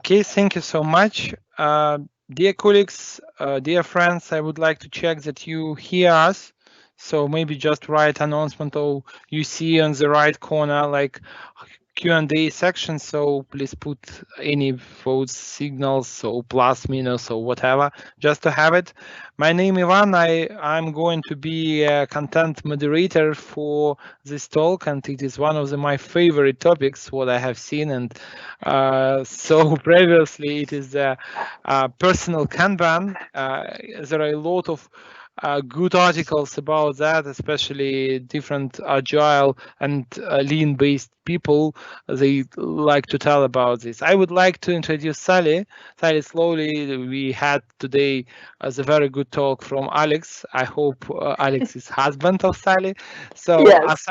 Okay, thank you so much. Dear colleagues, dear friends, I would like to check that you hear us. So maybe just write announcement or you see on the right corner like Q&A section. So please put any votes, signals, so plus, minus, or whatever, just to have it. My name is Ivan. I'm going to be a content moderator for this talk, and it is one of my favorite topics, what I have seen. And so previously it is personal Kanban. There are a lot of good articles about that, especially different agile and lean-based people. They like to tell about this. I would like to introduce Sally. Sally, slowly, we had today as a very good talk from Alex. I hope Alex is husband of Sally. So Yes.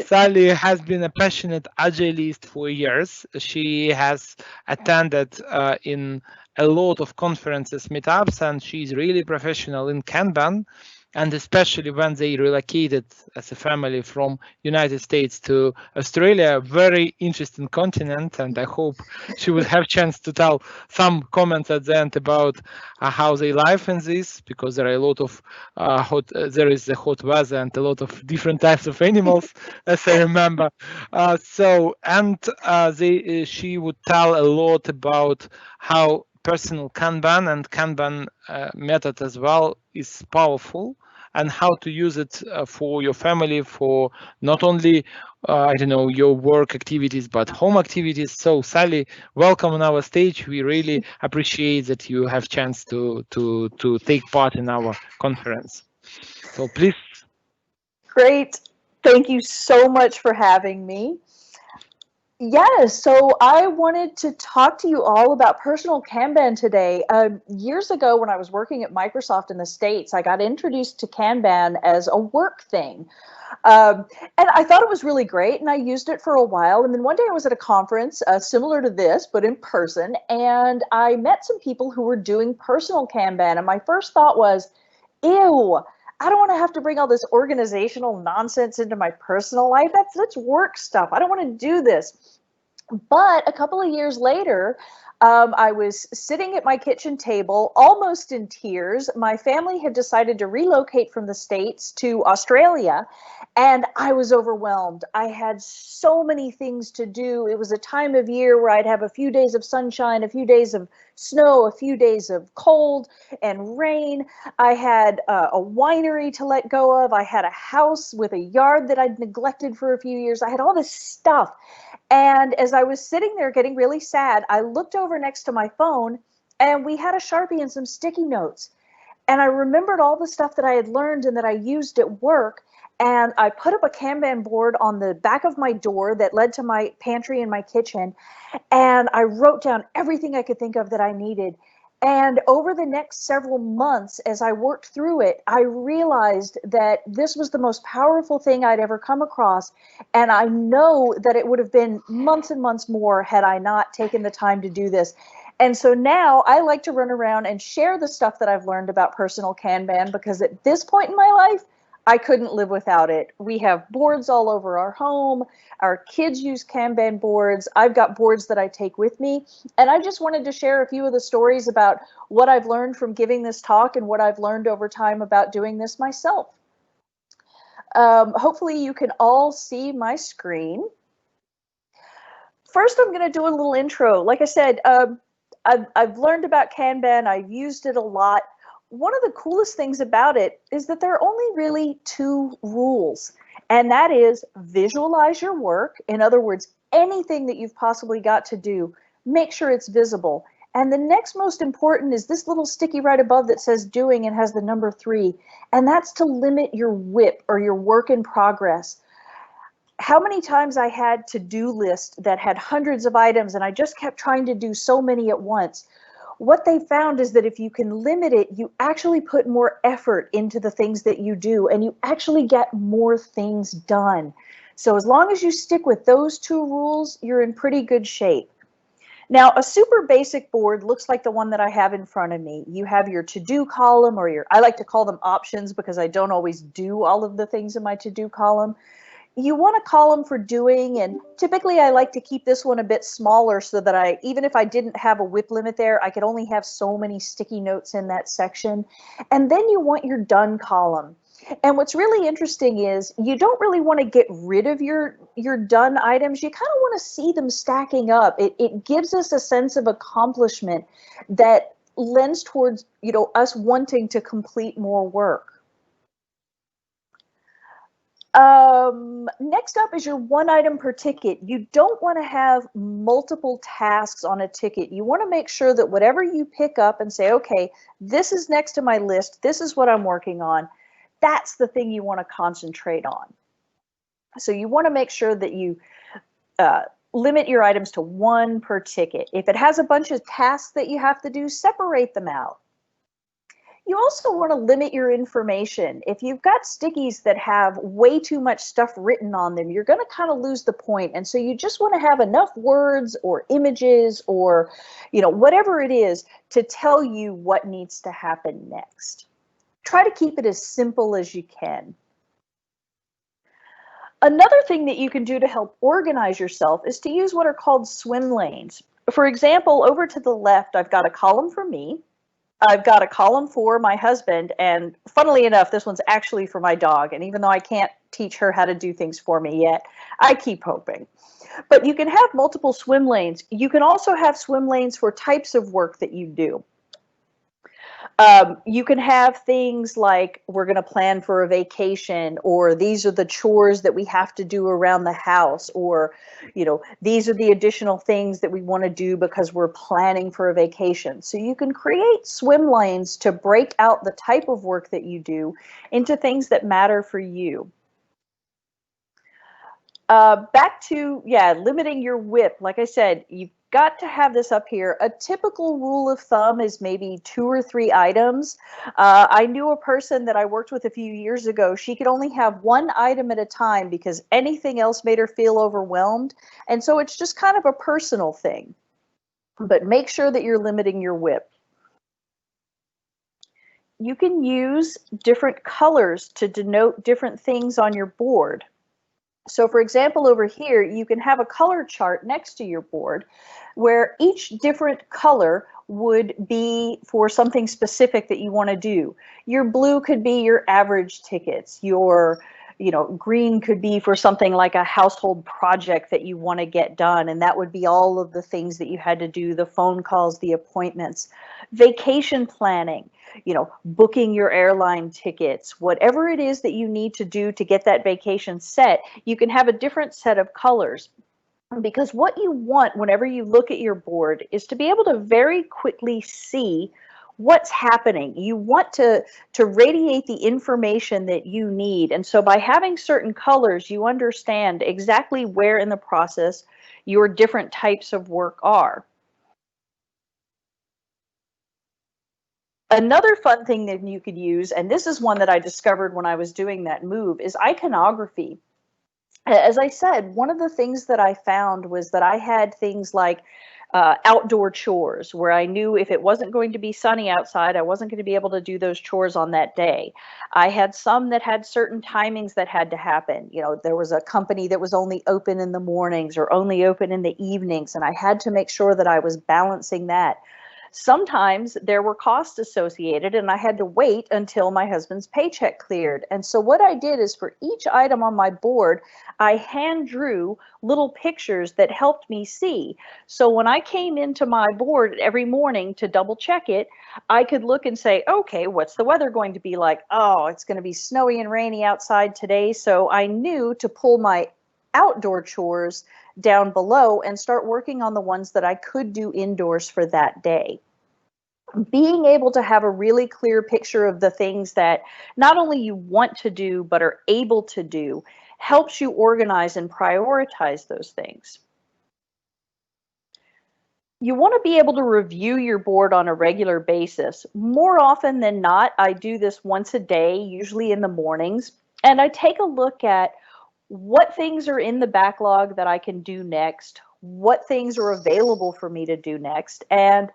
Sally has been a passionate agilist for years. She has attended in a lot of conferences, meetups, and she's really professional in Kanban. And especially when they relocated as a family from United States to Australia, very interesting continent. And I hope she will have chance to tell some comments at the end about how they live in this, because there are a lot of there is a hot weather and a lot of different types of animals, as I remember. She would tell a lot about how personal Kanban and Kanban method as well is powerful, and how to use it for your family, for not only I don't know, your work activities, but home activities. So Sally, welcome on our stage. We really appreciate that you have chance to take part in our conference. So please. Great. Thank you so much for having me. Yes, so I wanted to talk to you all about personal Kanban today. Years ago, when I was working at Microsoft in the States, I got introduced to Kanban as a work thing. Um, and I thought it was really great, and I used it for a while. And then one day I was at a conference similar to this, but in person, and I met some people who were doing personal Kanban. And my first thought was, ew, I don't want to have to bring all this organizational nonsense into my personal life. That's work stuff. I don't want to do this. But a couple of years later, I was sitting at my kitchen table, almost in tears. My family had decided to relocate from the States to Australia, and I was overwhelmed. I had so many things to do. It was a time of year where I'd have a few days of sunshine, a few days of snow, a few days of cold and rain. I had a winery to let go of. I had a house with a yard that I'd neglected for a few years. I had all this stuff. And as I was sitting there getting really sad, I looked over next to my phone and we had a Sharpie and some sticky notes. And I remembered all the stuff that I had learned and that I used at work. And I put up a Kanban board on the back of my door that led to my pantry and my kitchen. And I wrote down everything I could think of that I needed. And over the next several months, as I worked through it, I realized that this was the most powerful thing I'd ever come across. And I know that it would have been months and months more had I not taken the time to do this. And so now I like to run around and share the stuff that I've learned about personal Kanban, because at this point in my life, I couldn't live without it. We have boards all over our home. Our kids use Kanban boards. I've got boards that I take with me. And I just wanted to share a few of the stories about what I've learned from giving this talk and what I've learned over time about doing this myself. Hopefully you can all see my screen. First, I'm going to do a little intro. Like I said, I've learned about Kanban. I've used it a lot. One of the coolest things about it is that there are only really two rules, and that is visualize your work. In other words, anything that you've possibly got to do, make sure it's visible. And the next most important is this little sticky right above that says doing and has the number 3, and that's to limit your WIP, or your work in progress. How many times I had to-do lists that had hundreds of items and I just kept trying to do so many at once. What they found is that if you can limit it, you actually put more effort into the things that you do, and you actually get more things done. So as long as you stick with those two rules, you're in pretty good shape. Now, a super basic board looks like the one that I have in front of me. You have your to-do column, or I like to call them options because I don't always do all of the things in my to-do column. You want a column for doing, and typically I like to keep this one a bit smaller so that even if I didn't have a WIP limit there, I could only have so many sticky notes in that section. And then you want your done column. And what's really interesting is you don't really want to get rid of your done items. You kind of want to see them stacking up. It gives us a sense of accomplishment that lends towards, us wanting to complete more work. Next up is your one item per ticket. You don't want to have multiple tasks on a ticket. You want to make sure that whatever you pick up and say, okay, this is next to my list, this is what I'm working on, that's the thing you want to concentrate on. So you want to make sure that you limit your items to one per ticket. If it has a bunch of tasks that you have to do, separate them out. You also want to limit your information. If you've got stickies that have way too much stuff written on them, you're going to kind of lose the point. And so you just want to have enough words or images or, whatever it is to tell you what needs to happen next. Try to keep it as simple as you can. Another thing that you can do to help organize yourself is to use what are called swim lanes. For example, over to the left, I've got a column for me. I've got a column for my husband, and funnily enough, this one's actually for my dog. And even though I can't teach her how to do things for me yet, I keep hoping. But you can have multiple swim lanes. You can also have swim lanes for types of work that you do. You can have things like we're going to plan for a vacation, or these are the chores that we have to do around the house, or, these are the additional things that we want to do because we're planning for a vacation. So you can create swim lanes to break out the type of work that you do into things that matter for you. Back to, limiting your WIP. Like I said, you've got to have this up here. A typical rule of thumb is maybe 2 or 3 items. I knew a person that I worked with a few years ago. She could only have 1 item at a time because anything else made her feel overwhelmed. And so it's just kind of a personal thing. But make sure that you're limiting your WIP. You can use different colors to denote different things on your board. So for example, over here, you can have a color chart next to your board where each different color would be for something specific that you want to do. Your blue could be your average tickets. Your green could be for something like a household project that you want to get done. And that would be all of the things that you had to do, the phone calls, the appointments. Vacation planning, booking your airline tickets, whatever it is that you need to do to get that vacation set, you can have a different set of colors. Because what you want whenever you look at your board is to be able to very quickly see what's happening. You want to radiate the information that you need. And so by having certain colors, you understand exactly where in the process your different types of work are. Another fun thing that you could use, and this is one that I discovered when I was doing that move, is iconography. As I said, one of the things that I found was that I had things like outdoor chores where I knew if it wasn't going to be sunny outside, I wasn't going to be able to do those chores on that day. I had some that had certain timings that had to happen. There was a company that was only open in the mornings or only open in the evenings, and I had to make sure that I was balancing that. Sometimes there were costs associated and I had to wait until my husband's paycheck cleared. And so what I did is for each item on my board, I hand drew little pictures that helped me see. So when I came into my board every morning to double check it, I could look and say, okay, what's the weather going to be like? Oh, it's going to be snowy and rainy outside today. So I knew to pull my outdoor chores down below and start working on the ones that I could do indoors for that day. Being able to have a really clear picture of the things that not only you want to do but are able to do helps you organize and prioritize those things. You want to be able to review your board on a regular basis. More often than not, I do this once a day, usually in the mornings, and I take a look at what things are in the backlog that I can do next, what things are available for me to do next, and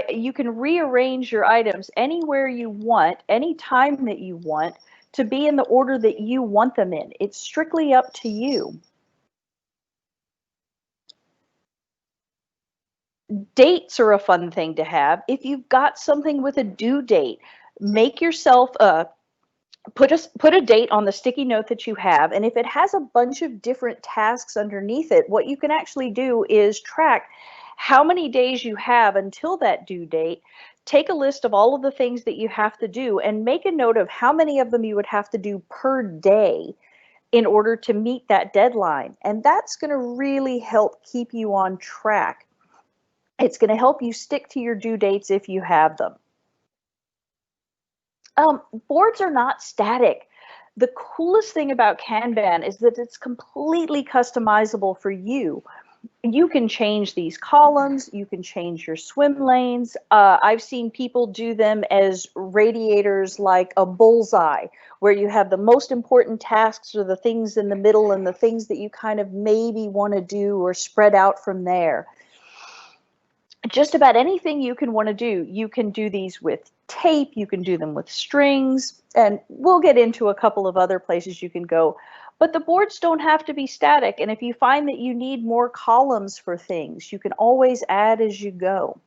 you can rearrange your items anywhere you want, any time that you want, to be in the order that you want them in. It's strictly up to you. Dates are a fun thing to have. If you've got something with a due date, make yourself put a date on the sticky note that you have, and if it has a bunch of different tasks underneath it, what you can actually do is track how many days you have until that due date. Take a list of all of the things that you have to do and make a note of how many of them you would have to do per day in order to meet that deadline. And that's going to really help keep you on track. It's going to help you stick to your due dates if you have them. Boards are not static. The coolest thing about Kanban is that it's completely customizable for you. You can change these columns, you can change your swim lanes. I've seen people do them as radiators, like a bullseye, where you have the most important tasks or the things in the middle and the things that you kind of maybe want to do or spread out from there. Just about anything you can want to do. You can do these with tape, you can do them with strings, and we'll get into a couple of other places you can go. But the boards don't have to be static, and if you find that you need more columns for things, you can always add as you go.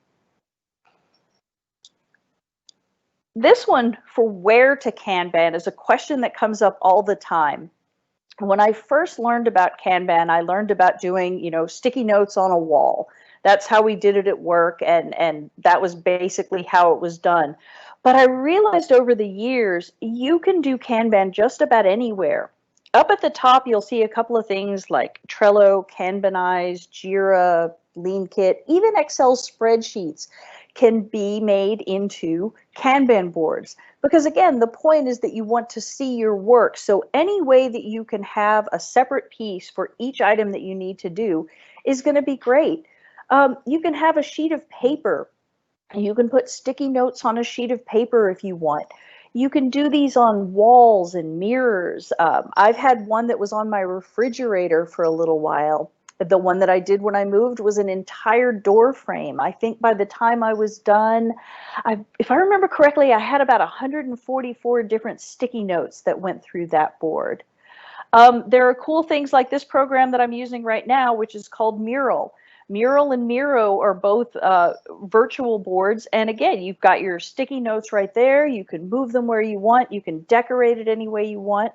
This one, for where to Kanban, is a question that comes up all the time. When I first learned about Kanban, I learned about doing, sticky notes on a wall. That's how we did it at work, and that was basically how it was done. But I realized over the years, you can do Kanban just about anywhere. Up at the top, you'll see a couple of things like Trello, Kanbanize, Jira, LeanKit, even Excel spreadsheets can be made into Kanban boards. Because again, the point is that you want to see your work. So any way that you can have a separate piece for each item that you need to do is going to be great. You can have a sheet of paper. You can put sticky notes on a sheet of paper if you want. You can do these on walls and mirrors. I've had one that was on my refrigerator for a little while. The one that I did when I moved was an entire door frame. I think by the time I was done, if I remember correctly, I had about 144 different sticky notes that went through that board. There are cool things like this program that I'm using right now, which is called Mural. Mural and Miro are both virtual boards. And again, you've got your sticky notes right there. You can move them where you want. You can decorate it any way you want.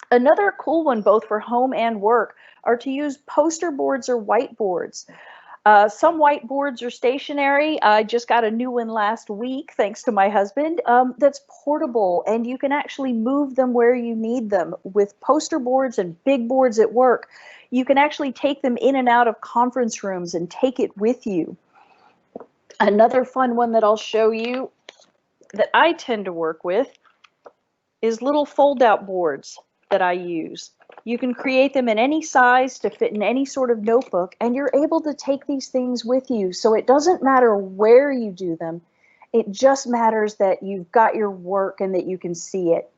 Another cool one, both for home and work, are to use poster boards or whiteboards. Some whiteboards are stationary. I just got a new one last week, thanks to my husband, that's portable, and you can actually move them where you need them. With poster boards and big boards at work, you can actually take them in and out of conference rooms and take it with you. Another fun one that I'll show you that I tend to work with is little fold-out boards that I use. You can create them in any size to fit in any sort of notebook, and you're able to take these things with you. So it doesn't matter where you do them. It just matters that you've got your work and that you can see it.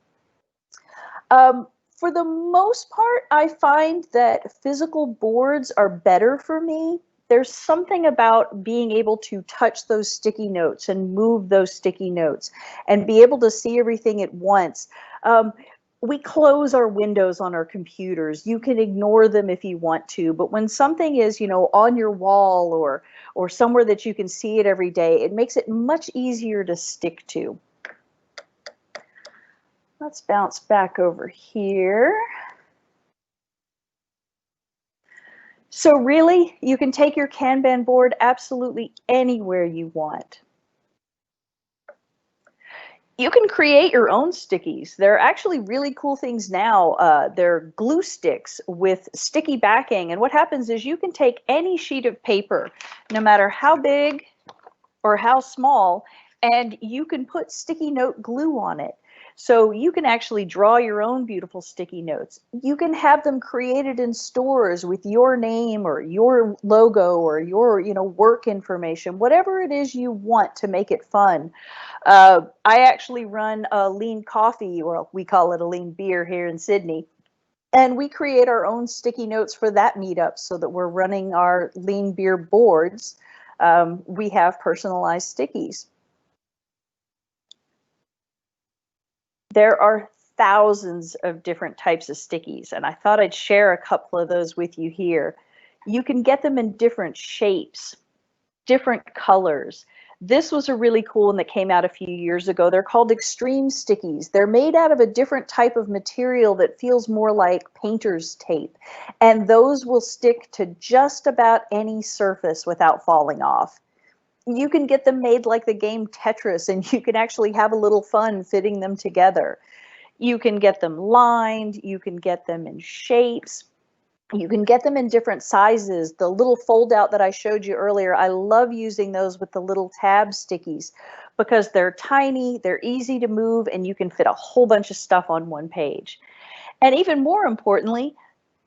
For the most part, I find that physical boards are better for me. There's something about being able to touch those sticky notes and move those sticky notes and be able to see everything at once. We close our windows on our computers. You can ignore them if you want to, but when something is, on your wall or somewhere that you can see it every day, it makes it much easier to stick to. Let's bounce back over here. So really, you can take your Kanban board absolutely anywhere you want. You can create your own stickies. There are actually really cool things now. They're glue sticks with sticky backing. And what happens is you can take any sheet of paper, no matter how big or how small, and you can put sticky note glue on it. So you can actually draw your own beautiful sticky notes. You can have them created in stores with your name or your logo or your work information, whatever it is you want to make it fun. I actually run a lean coffee, or we call it a lean beer here in Sydney. And we create our own sticky notes for that meetup so that we're running our lean beer boards. We have personalized stickies. There are thousands of different types of stickies, and I thought I'd share a couple of those with you here. You can get them in different shapes, different colors. This was a really cool one that came out a few years ago. They're called extreme stickies. They're made out of a different type of material that feels more like painter's tape. And those will stick to just about any surface without falling off. You can get them made like the game Tetris, and you can actually have a little fun fitting them together. You can get them lined, you can get them in shapes. You can get them in different sizes. The little fold out that I showed you earlier, I love using those with the little tab stickies because they're tiny, they're easy to move, and you can fit a whole bunch of stuff on one page. And even more importantly,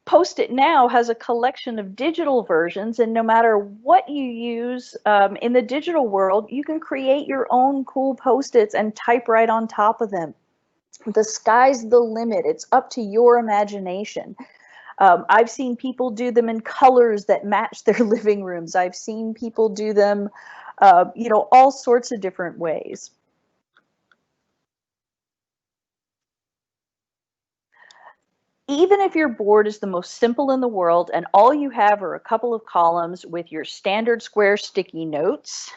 Post-it Now has a collection of digital versions, and no matter what you use in the digital world, you can create your own cool Post-its and type right on top of them. The sky's the limit. It's up to your imagination. I've seen people do them in colors that match their living rooms. I've seen people do them, all sorts of different ways. Even if your board is the most simple in the world and all you have are a couple of columns with your standard square sticky notes,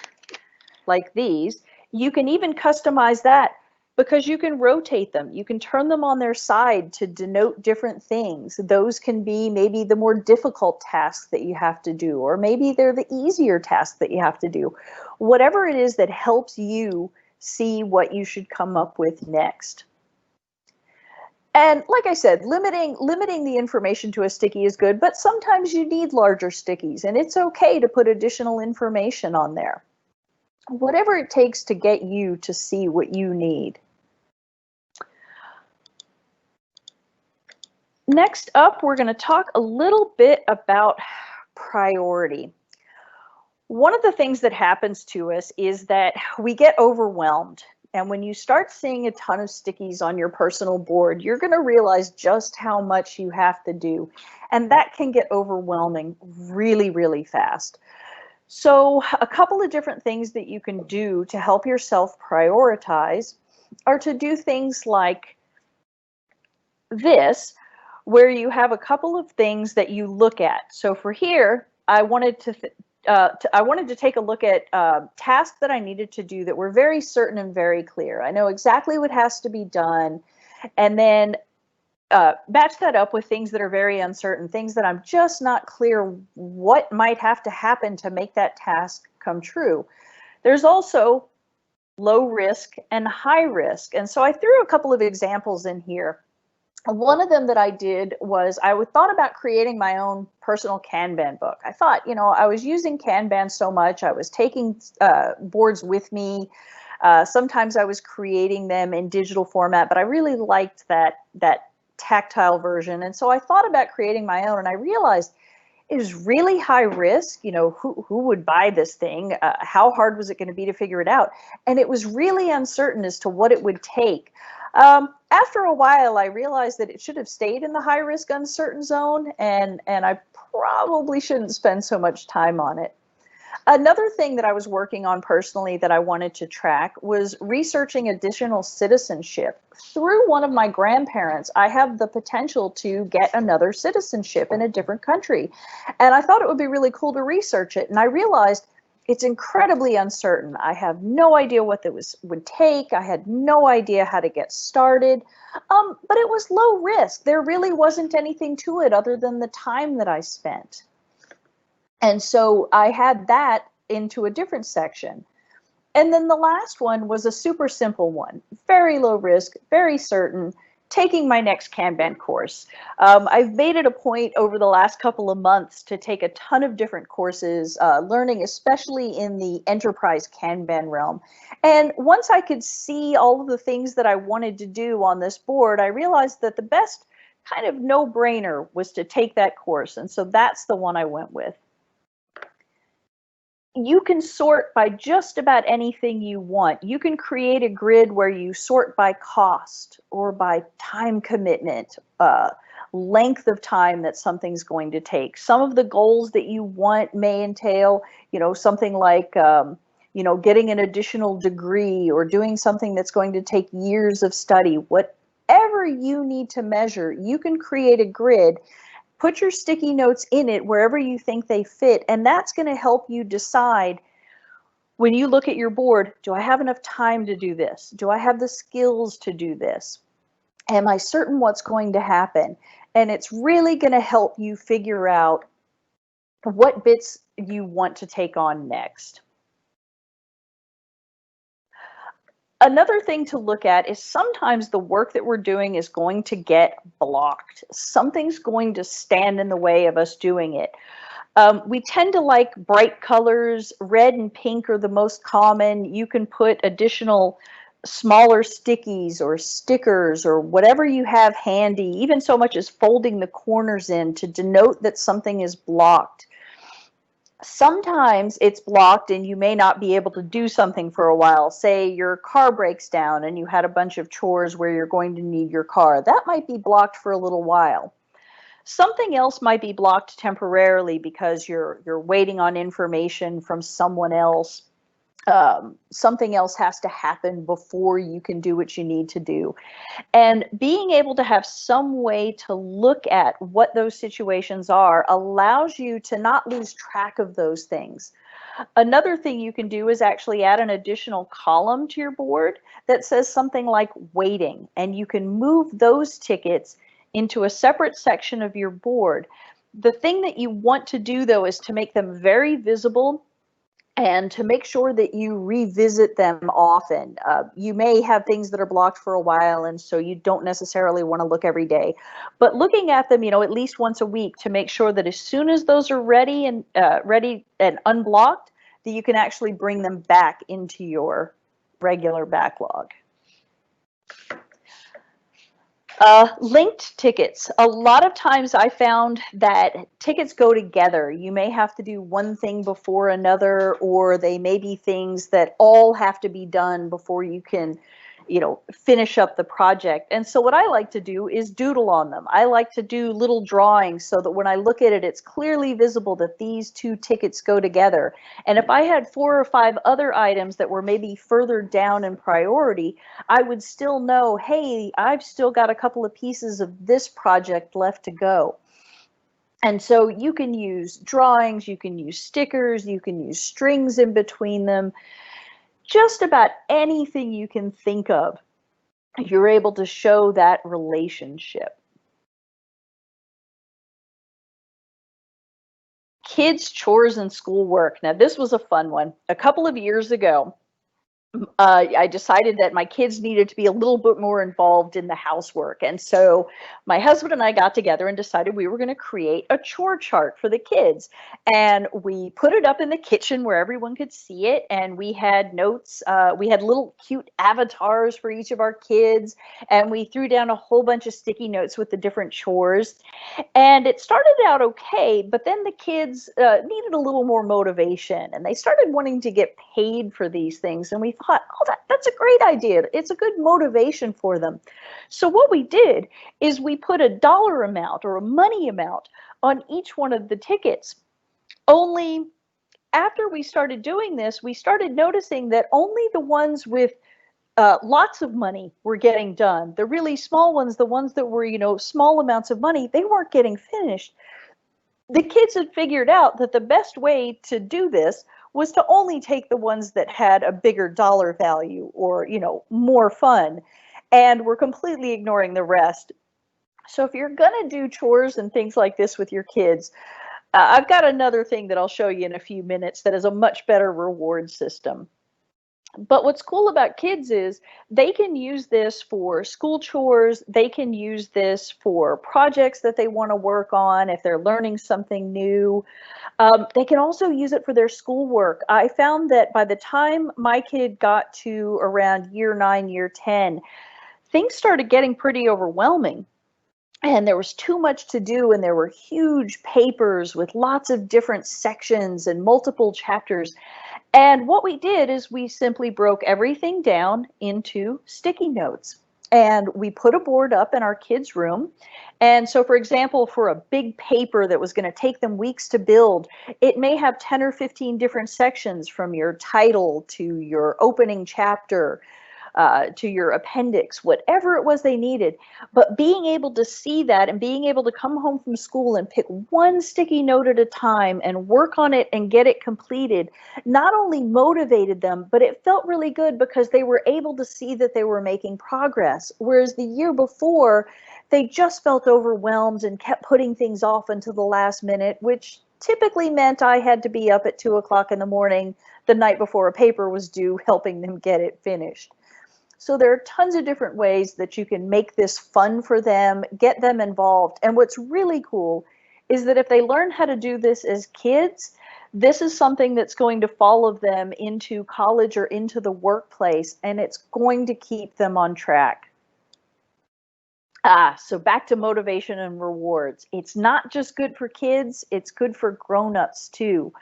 like these, you can even customize that because you can rotate them. You can turn them on their side to denote different things. Those can be maybe the more difficult tasks that you have to do, or maybe they're the easier tasks that you have to do. Whatever it is that helps you see what you should come up with next. And like I said, limiting the information to a sticky is good, but sometimes you need larger stickies, and it's okay to put additional information on there. Whatever it takes to get you to see what you need. Next up, we're going to talk a little bit about priority. One of the things that happens to us is that we get overwhelmed. And when you start seeing a ton of stickies on your personal board, you're going to realize just how much you have to do. And that can get overwhelming really, really fast. So a couple of different things that you can do to help yourself prioritize are to do things like this, where you have a couple of things that you look at. So for here, I wanted to take a look at tasks that I needed to do that were very certain and very clear. I know exactly what has to be done, and then match that up with things that are very uncertain, things that I'm just not clear what might have to happen to make that task come true. There's also low risk and high risk. And so I threw a couple of examples in here. One of them that I did was I thought about creating my own personal Kanban book. I thought, I was using Kanban so much. I was taking boards with me. Sometimes I was creating them in digital format, but I really liked that tactile version. And so I thought about creating my own, and I realized it was really high risk. Who would buy this thing? How hard was it going to be to figure it out? And it was really uncertain as to what it would take. After a while, I realized that it should have stayed in the high risk uncertain zone, and I probably shouldn't spend so much time on it. Another thing that I was working on personally that I wanted to track was researching additional citizenship. Through one of my grandparents, I have the potential to get another citizenship in a different country. And I thought it would be really cool to research it. And I realized it's incredibly uncertain. I have no idea what that would take. I had no idea how to get started, but it was low risk. There really wasn't anything to it other than the time that I spent. And so I had that into a different section. And then the last one was a super simple one, very low risk, very certain, taking my next Kanban course. I've made it a point over the last couple of months to take a ton of different courses, learning especially in the enterprise Kanban realm. And once I could see all of the things that I wanted to do on this board, I realized that the best kind of no-brainer was to take that course. And so that's the one I went with. You can sort by just about anything you want. You can create a grid where you sort by cost or by time commitment, length of time that something's going to take. Some of the goals that you want may entail, something like, getting an additional degree or doing something that's going to take years of study. whatever you need to measure, you can create a grid, put your sticky notes in it wherever you think they fit, and that's going to help you decide when you look at your board, do I have enough time to do this? Do I have the skills to do this? Am I certain what's going to happen? And it's really going to help you figure out what bits you want to take on next. Another thing to look at is sometimes the work that we're doing is going to get blocked. Something's going to stand in the way of us doing it. We tend to like bright colors. Red and pink are the most common. You can put additional smaller stickies or stickers or whatever you have handy, even so much as folding the corners in to denote that something is blocked. Sometimes it's blocked and you may not be able to do something for a while. Say your car breaks down and you had a bunch of chores where you're going to need your car. That might be blocked for a little while. Something else might be blocked temporarily because you're waiting on information from someone else. Something else has to happen before you can do what you need to do. And being able to have some way to look at what those situations are allows you to not lose track of those things. Another thing you can do is actually add an additional column to your board that says something like waiting, and you can move those tickets into a separate section of your board. The thing that you want to do, though, is to make them very visible and to make sure that you revisit them often. You may have things that are blocked for a while, and so you don't necessarily want to look every day. But looking at them, at least once a week to make sure that as soon as those are ready and unblocked, that you can actually bring them back into your regular backlog. Linked tickets. A lot of times I found that tickets go together. You may have to do one thing before another, or they may be things that all have to be done before you can, finish up the project. And so what I like to do is doodle on them. I like to do little drawings so that when I look at it, it's clearly visible that these two tickets go together. And if I had 4 or 5 other items that were maybe further down in priority, I would still know, hey, I've still got a couple of pieces of this project left to go. And so you can use drawings, you can use stickers, you can use strings in between them. Just about anything you can think of, you're able to show that relationship. Kids, chores, and schoolwork. Now, this was a fun one. A couple of years ago, I decided that my kids needed to be a little bit more involved in the housework. And so my husband and I got together and decided we were going to create a chore chart for the kids. And we put it up in the kitchen where everyone could see it. And we had notes. We had little cute avatars for each of our kids. And we threw down a whole bunch of sticky notes with the different chores. And it started out okay, but then the kids needed a little more motivation. And they started wanting to get paid for these things. And we thought, oh, that's a great idea. It's a good motivation for them. So what we did is we put a dollar amount or a money amount on each one of the tickets. Only after we started doing this, we started noticing that only the ones with lots of money were getting done. The really small ones, the ones that were, small amounts of money, they weren't getting finished. The kids had figured out that the best way to do this was to only take the ones that had a bigger dollar value or, more fun, and we're completely ignoring the rest. So if you're going to do chores and things like this with your kids, I've got another thing that I'll show you in a few minutes that is a much better reward system. But what's cool about kids is they can use this for school chores. They can use this for projects that they want to work on if they're learning something new. They can also use it for their schoolwork. I found that by the time my kid got to around year 9, year 10, things started getting pretty overwhelming. And there was too much to do, and there were huge papers with lots of different sections and multiple chapters. And what we did is we simply broke everything down into sticky notes. And we put a board up in our kids' room. And so, for example, for a big paper that was going to take them weeks to build, it may have 10 or 15 different sections from your title to your opening chapter. to your appendix, whatever it was they needed. But being able to see that and being able to come home from school and pick one sticky note at a time and work on it and get it completed not only motivated them, but it felt really good because they were able to see that they were making progress. Whereas the year before, they just felt overwhelmed and kept putting things off until the last minute, which typically meant I had to be up at 2 o'clock in the morning the night before a paper was due, helping them get it finished. So there are tons of different ways that you can make this fun for them, get them involved. And what's really cool is that if they learn how to do this as kids, this is something that's going to follow them into college or into the workplace, and it's going to keep them on track. So back to motivation and rewards. It's not just good for kids, it's good for grown-ups too.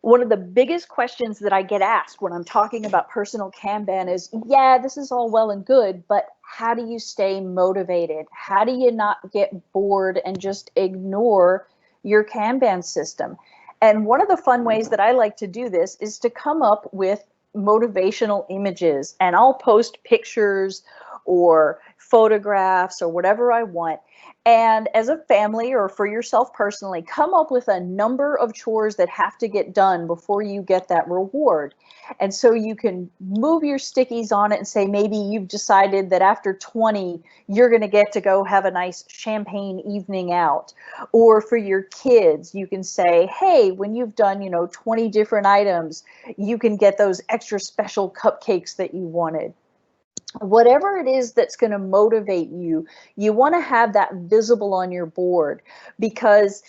One of the biggest questions that I get asked when I'm talking about personal Kanban is, yeah, this is all well and good, but how do you stay motivated? How do you not get bored and just ignore your Kanban system? And one of the fun ways that I like to do this is to come up with motivational images, and I'll post pictures or photographs or whatever I want. And as a family or for yourself personally, come up with a number of chores that have to get done before you get that reward. And so you can move your stickies on it and say, maybe you've decided that after 20, you're going to get to go have a nice champagne evening out. Or for your kids, you can say, hey, when you've done, 20 different items, you can get those extra special cupcakes that you wanted. Whatever it is that's going to motivate you, you want to have that visible on your board, because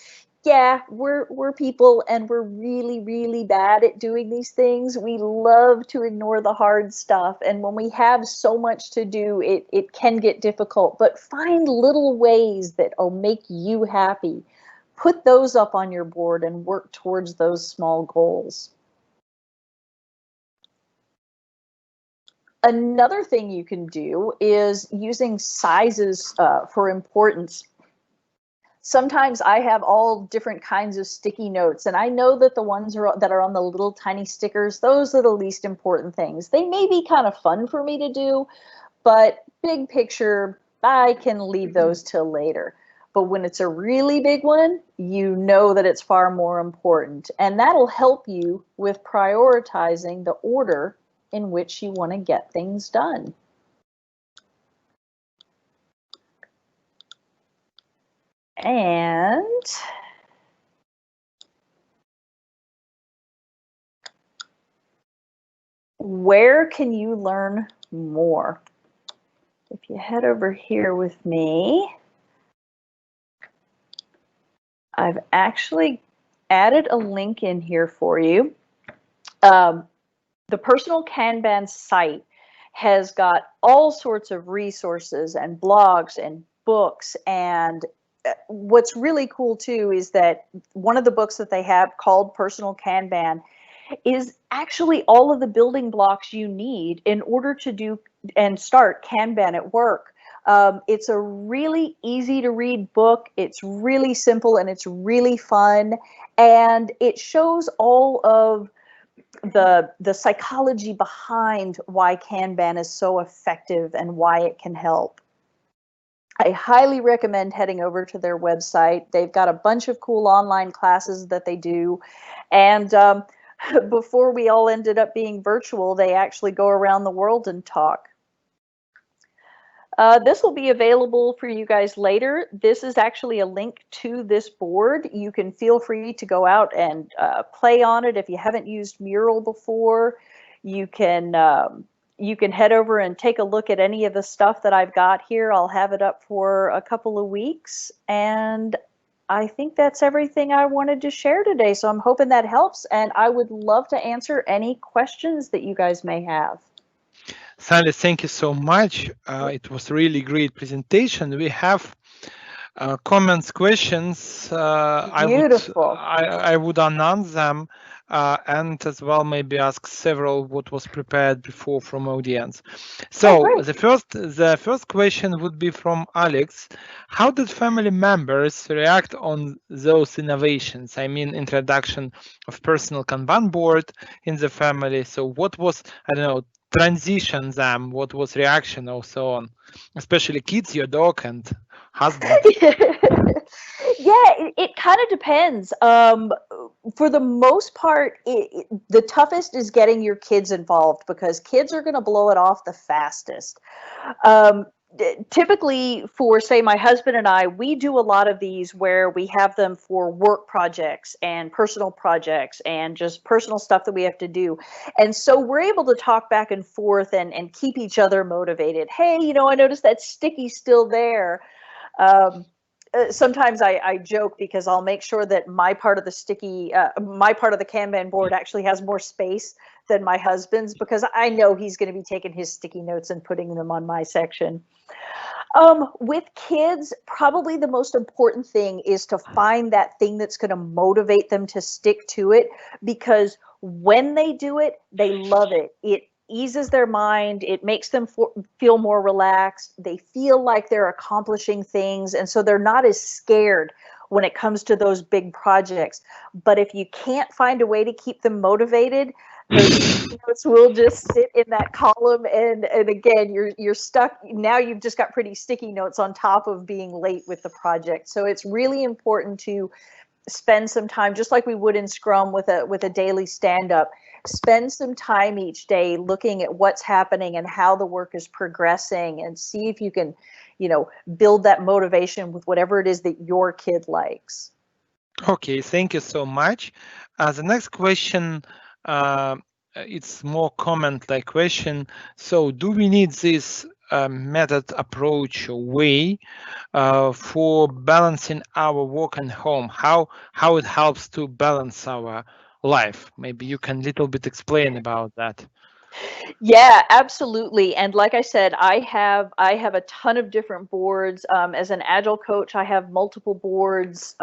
yeah, we're people and we're really, really bad at doing these things. We love to ignore the hard stuff. And when we have so much to do, it can get difficult. But find little ways that will make you happy. Put those up on your board and work towards those small goals. Another thing you can do is using sizes for importance. Sometimes I have all different kinds of sticky notes, and I know that the ones that are on the little tiny stickers, those are the least important things. They may be kind of fun for me to do, but big picture, I can leave those till later. But when it's a really big one, you know that it's far more important, and that'll help you with prioritizing the order in which you want to get things done. And where can you learn more? If you head over here with me, I've actually added a link in here for you. The Personal Kanban site has got all sorts of resources and blogs and books, and what's really cool too is that one of the books that they have called Personal Kanban is actually all of the building blocks you need in order to do and start Kanban at work. It's a really easy to read book. It's really simple and it's really fun, and it shows all of the psychology behind why Kanban is so effective and why it can help. I highly recommend heading over to their website. They've got a bunch of cool online classes that they do. And before we all ended up being virtual, they actually go around the world and talk. This will be available for you guys later. This is actually a link to this board. You can feel free to go out and play on it. If you haven't used Mural before, you can head over and take a look at any of the stuff that I've got here. I'll have it up for a couple of weeks, and I think that's everything I wanted to share today. So I'm hoping that helps, and I would love to answer any questions that you guys may have. Sally, thank you so much. It was really great presentation. We have comments, questions. Beautiful. I would announce them and as well maybe ask several what was prepared before from audience. So the first question would be from Alex. How did family members react on those innovations? I mean, introduction of personal Kanban board in the family. So what was, I don't know, transition them? What was reaction or so on? Especially kids, your dog and husband. Yeah, it kind of depends. For the most part, the toughest is getting your kids involved because kids are going to blow it off the fastest. Um, Typically, for say my husband and I, we do a lot of these where we have them for work projects and personal projects and just personal stuff that we have to do. And so we're able to talk back and forth and keep each other motivated. Hey, I noticed that sticky's still there. Um, Sometimes I joke because I'll make sure that my part of my part of the Kanban board actually has more space than my husband's because I know he's going to be taking his sticky notes and putting them on my section. With kids, probably the most important thing is to find that thing that's going to motivate them to stick to it because when they do it, they love it. It eases their mind. It makes them feel more relaxed. They feel like they're accomplishing things. And so they're not as scared when it comes to those big projects. But if you can't find a way to keep them motivated, those notes will just sit in that column and again you're stuck. Now you've just got pretty sticky notes on top of being late with the project. So it's really important to spend some time, just like we would in Scrum with a daily stand-up. Spend some time each day looking at what's happening and how the work is progressing and see if you can, build that motivation with whatever it is that your kid likes. Okay, thank you so much. The next question, it's more comment-like question. So, do we need this method, approach, or way for balancing our work and home? How it helps to balance our life? Maybe you can little bit explain about that. Yeah, absolutely. And like I said, I have a ton of different boards. As an agile coach, I have multiple boards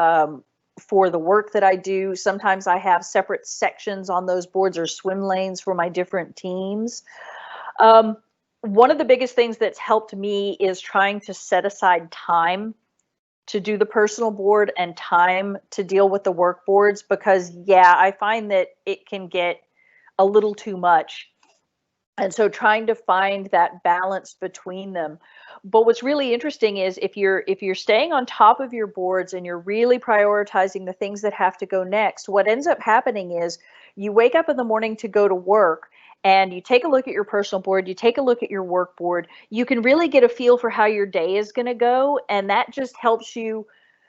for the work that I do. Sometimes I have separate sections on those boards or swim lanes for my different teams. Um, One of the biggest things that's helped me is trying to set aside time to do the personal board and time to deal with the work boards because, yeah, I find that it can get a little too much. And so trying to find that balance between them. But what's really interesting is if you're staying on top of your boards and you're really prioritizing the things that have to go next, what ends up happening is you wake up in the morning to go to work and you take a look at your personal board, you take a look at your work board, you can really get a feel for how your day is going to go, and that just helps you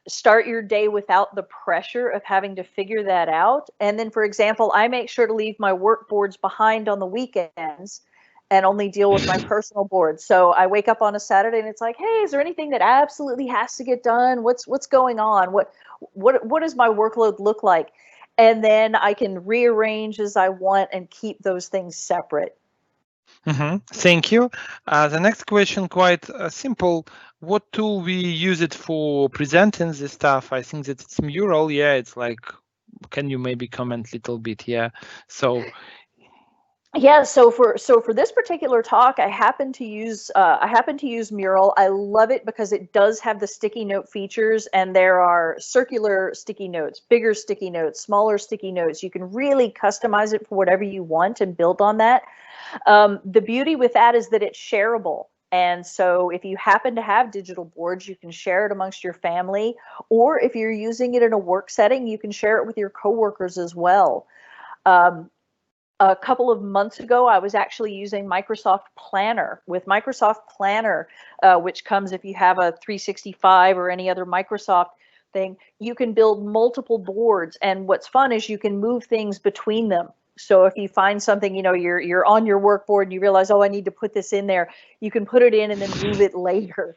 start your day without the pressure of having to figure that out. And then, for example, I make sure to leave my work boards behind on the weekends and only deal with my personal boards. So I wake up on a Saturday and it's like, hey, is there anything that absolutely has to get done? What's going on? What does my workload look like? And then I can rearrange as I want and keep those things separate. Thank you. The next question, quite simple. What tool we use it for presenting this stuff? I think that it's Mural. Yeah, it's like, can you maybe comment a little bit? Yeah. So, Yeah, so for this particular talk, I happen to use Mural. I love it because it does have the sticky note features, and there are circular sticky notes, bigger sticky notes, smaller sticky notes. You can really customize it for whatever you want and build on that. The beauty with that is that it's shareable. And so if you happen to have digital boards, you can share it amongst your family, or if you're using it in a work setting, you can share it with your coworkers as well. Um, a couple of months ago, I was actually using Microsoft Planner. With Microsoft Planner, which comes if you have a 365 or any other Microsoft thing, you can build multiple boards. And what's fun is you can move things between them. So if you find something, you're on your work board and you realize, oh, I need to put this in there, you can put it in and then move it later.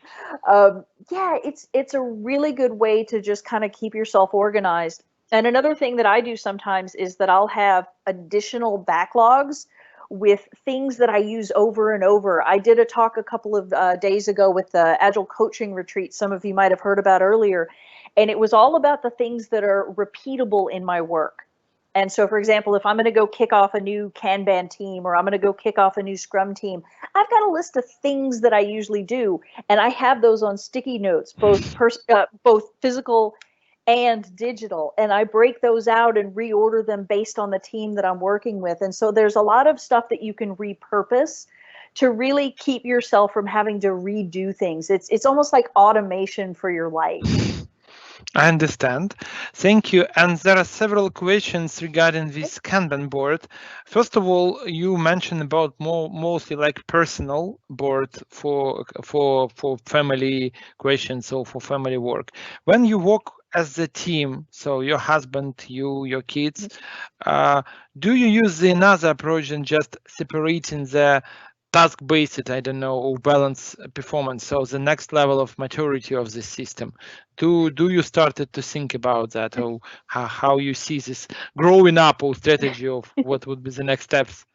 Yeah, it's a really good way to just kind of keep yourself organized. And another thing that I do sometimes is that I'll have additional backlogs with things that I use over and over. I did a talk a couple of days ago with the Agile Coaching Retreat, some of you might have heard about earlier, and it was all about the things that are repeatable in my work. And so, for example, if I'm going to go kick off a new Kanban team or I'm going to go kick off a new Scrum team, I've got a list of things that I usually do, and I have those on sticky notes, both physical and digital. And I break those out and reorder them based on the team that I'm working with. And so there's a lot of stuff that you can repurpose to really keep yourself from having to redo things. It's almost like automation for your life. I understand. Thank you. And there are several questions regarding this Kanban board. First of all, you mentioned about mostly like personal board for family questions or for family work. When you work as a team, so your husband, you, your kids, do you use the another approach than just separating the task-based, I don't know, or balance performance? So the next level of maturity of the system. Do you started to think about that, or how you see this growing up or strategy of what would be the next steps?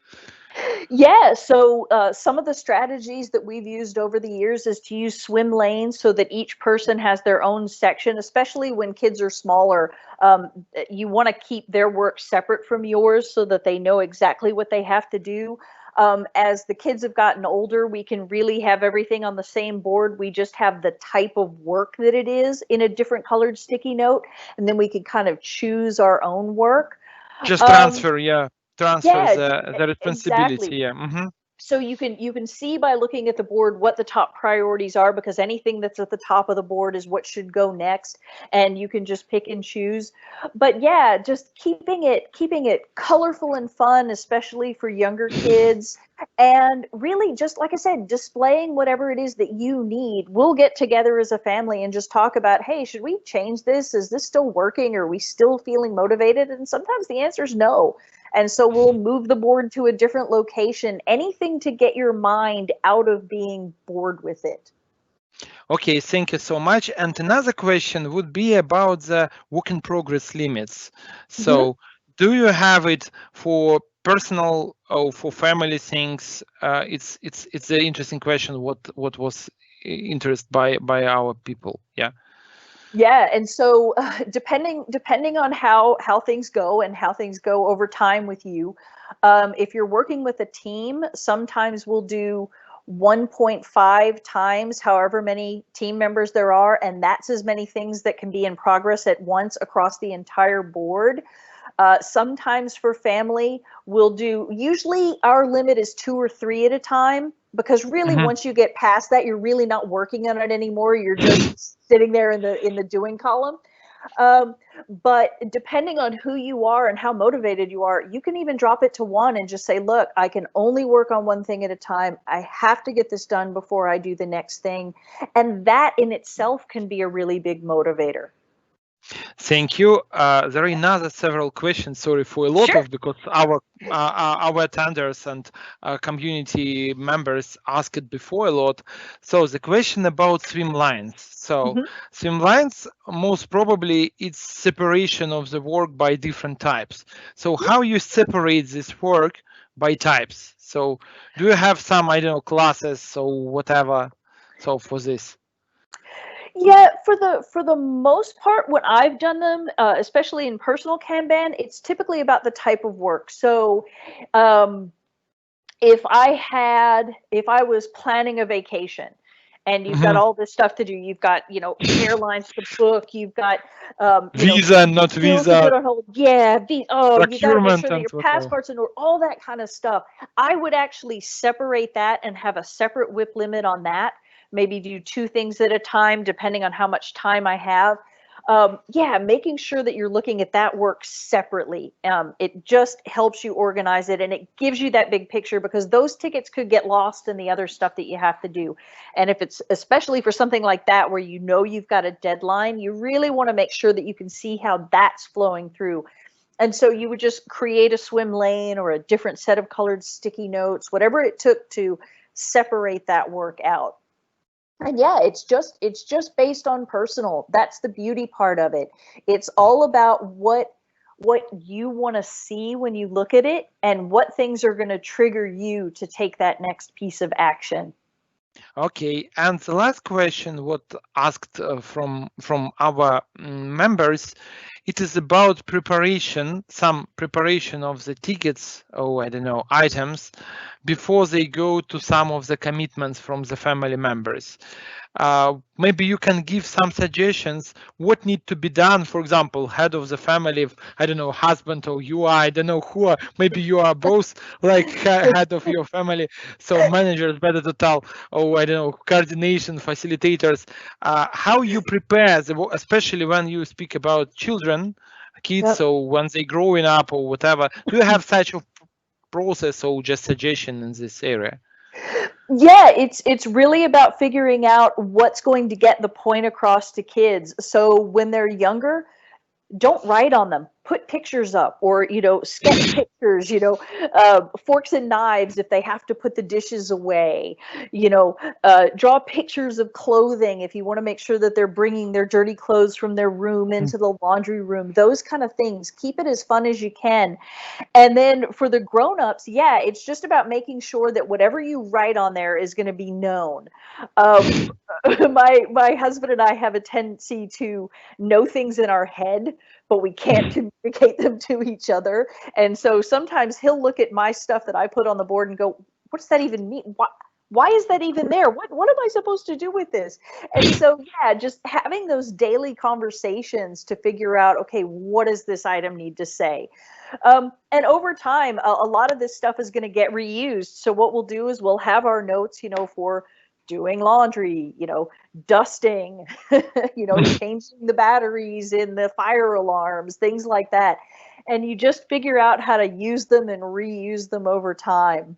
Yeah, so some of the strategies that we've used over the years is to use swim lanes so that each person has their own section, especially when kids are smaller. You want to keep their work separate from yours so that they know exactly what they have to do. As the kids have gotten older, we can really have everything on the same board. We just have the type of work that it is in a different colored sticky note, and then we can kind of choose our own work. Just Um, transfer, yeah, transfer yeah, the responsibility, exactly. yeah. Mm-hmm. So you can see by looking at the board what the top priorities are, because anything that's at the top of the board is what should go next, and you can just pick and choose. But yeah, just keeping it colorful and fun, especially for younger kids, and really, just like I said, displaying whatever it is that you need. We'll get together as a family and just talk about, hey, should we change this? Is this still working? Are we still feeling motivated? And sometimes the answer is no. And so we'll move the board to a different location, anything to get your mind out of being bored with it. Okay, thank you so much. And another question would be about the work in progress limits. So, do you have it for personal or for family things? It's an interesting question. What was interest by our people? Yeah. Yeah, and so depending on how things go and how things go over time with you, if you're working with a team, sometimes we'll do 1.5 times however many team members there are, and that's as many things that can be in progress at once across the entire board. Sometimes for family, we'll do, usually our limit is 2 or 3 at a time, because really once you get past that, you're really not working on it anymore. You're just sitting there in the doing column. But depending on who you are and how motivated you are, you can even drop it to 1 and just say, look, I can only work on one thing at a time. I have to get this done before I do the next thing. And that in itself can be a really big motivator. Thank you. There are another several questions. Sorry for a lot Sure. of, because our attenders and community members asked it before a lot. So the question about Swimlines. So Swimlines, most probably it's separation of the work by different types. So how you separate this work by types? So do you have some, I don't know, classes or whatever? So for this. Yeah, for the most part, when I've done them, especially in personal Kanban, it's typically about the type of work. So, if I was planning a vacation, and you've got all this stuff to do, you've got airlines to book, you've got Visa and not bills to visa, put on hold. Yeah, you got to make procurement sure that and your whatever. passport's in order, all that kind of stuff. I would actually separate that and have a separate WIP limit on that. Maybe do 2 things at a time, depending on how much time I have. Yeah, making sure that you're looking at that work separately. It just helps you organize it, and it gives you that big picture, because those tickets could get lost in the other stuff that you have to do. And if it's, especially for something like that where you've got a deadline, you really want to make sure that you can see how that's flowing through. And so you would just create a swim lane or a different set of colored sticky notes, whatever it took to separate that work out. And yeah, it's just based on personal. That's the beauty part of it. It's all about what you want to see when you look at it, and what things are going to trigger you to take that next piece of action. Okay, and the last question, what asked from our members, it is about preparation, some preparation of the tickets, or I don't know, items, before they go to some of the commitments from the family members. maybe you can give some suggestions what need to be done. For example, head of the family, if, I don't know, husband or you are, I don't know who are, maybe you are both like head of your family, so managers better to tell, or I don't know, coordination facilitators, how you prepare, especially when you speak about children, kids, Yep. so when they growing up or whatever. Do you have such a process or just suggestion in this area? Yeah, it's really about figuring out what's going to get the point across to kids. So when they're younger, don't write on them. Put pictures up, or sketch pictures. Forks and knives if they have to put the dishes away. Draw pictures of clothing if you want to make sure that they're bringing their dirty clothes from their room into the laundry room. Those kind of things. Keep it as fun as you can. And then for the grown-ups, yeah, it's just about making sure that whatever you write on there is going to be known. Um, my husband and I have a tendency to know things in our head, but we can't communicate them to each other. And so sometimes he'll look at my stuff that I put on the board and go, "What does that even mean? Why is that even there? What am I supposed to do with this?" And so yeah, just having those daily conversations to figure out, okay, what does this item need to say? And over time, a lot of this stuff is going to get reused. So what we'll do is we'll have our notes, for doing laundry, dusting, changing the batteries in the fire alarms, things like that. And you just figure out how to use them and reuse them over time.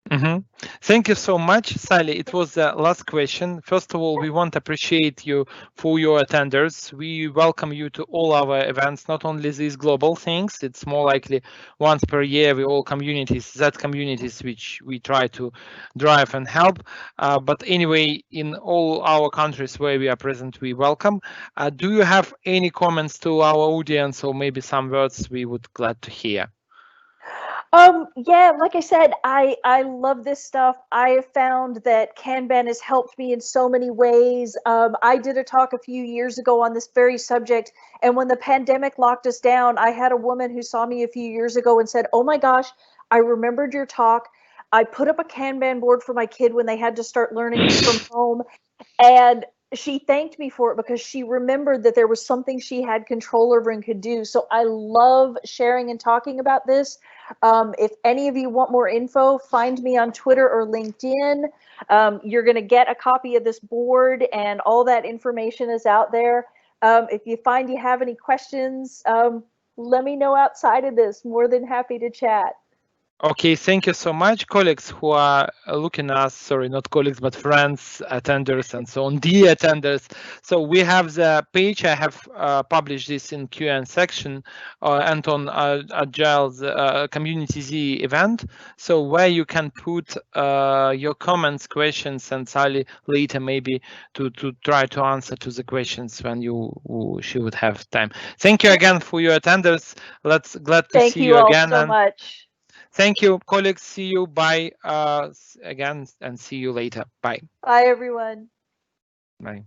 Mm-hmm. Thank you so much, Sally. It was the last question. First of all, we want to appreciate you for your attenders. We welcome you to all our events, not only these global things. It's more likely once per year. We all communities, that communities which we try to drive and help. But anyway, in all our countries where we are present, we welcome. Do you have any comments to our audience, or maybe some words we would glad to hear? Yeah, like I said, I love this stuff. I have found that Kanban has helped me in so many ways. I did a talk a few years ago on this very subject, and when the pandemic locked us down, I had a woman who saw me a few years ago and said, "Oh my gosh, I remembered your talk. I put up a Kanban board for my kid when they had to start learning from home, and she thanked me for it because she remembered that there was something she had control over and could do." So I love sharing and talking about this. If any of you want more info, find me on Twitter or LinkedIn. You're going to get a copy of this board, and all that information is out there. If you find you have any questions, let me know outside of this. More than happy to chat. Okay, thank you so much, colleagues who are looking at us, sorry, not colleagues, but friends, attenders, and so on, dear attenders. So we have the page, I have published this in Q&A section and on Agile's Community Z event, so where you can put your comments, questions, and Sally later maybe to try to answer to the questions when she would have time. Thank you again for your attenders. Glad to Thank see you you all again. so And much. thank you, colleagues. See you. Bye again, and see you later. Bye. Bye, everyone. Bye.